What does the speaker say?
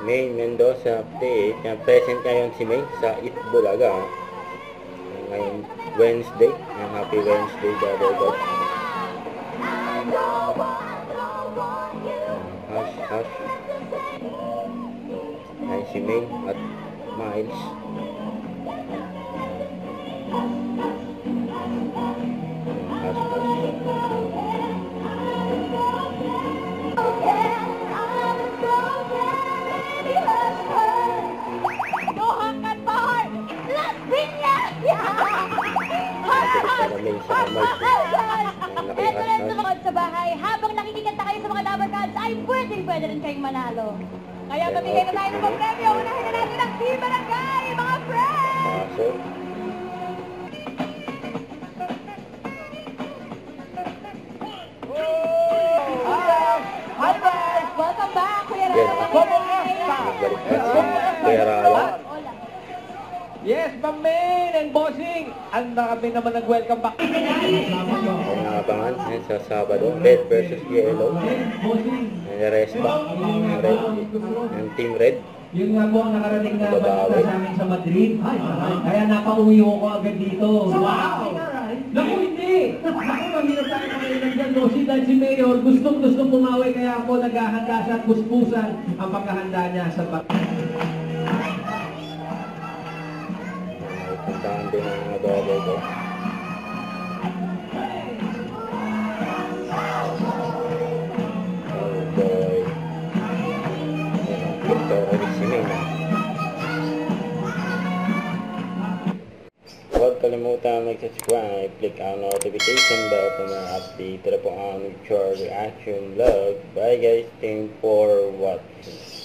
May Mendoza update. Present ngayon si May sa Itbulaga. Ngayon Wednesday. Happy Wednesday, brother God. Hush. Ay si May at Miles. Sa bahay, habang nakikikanta kayo sa mga Lover Gods, ay pwede rin kayong manalo. Kaya mamigay na tayo ng pang-premyo. Unahin na natin ang Team Barangay, mga friends! Hi guys! Welcome back, Kuya Rala. Yes, Ma'am Main and Bossing! Ang kami naman nag-welcome back. Ang nakabangan sa Sabado, Red versus Yellow. Respa, yung Team Red. Yun nga po ang nakarating na balita sa amin sa Madrid. Kaya napauwi ko agad dito. Wow! Naku, hindi! Naku, mahirap tayo makailan dyan, Bossing. Dahil si Mayor gustong pumawi, kaya ako naghahanda siya at puspusan ang paghahanda niya sa Puntahan din ang mga brother ko. Oh boy. Victory si May. Huwag kalimutan mag-subscribe, click ang notification bell para ma-update na po ang future reaction vlog. Bye guys, thanks for watching.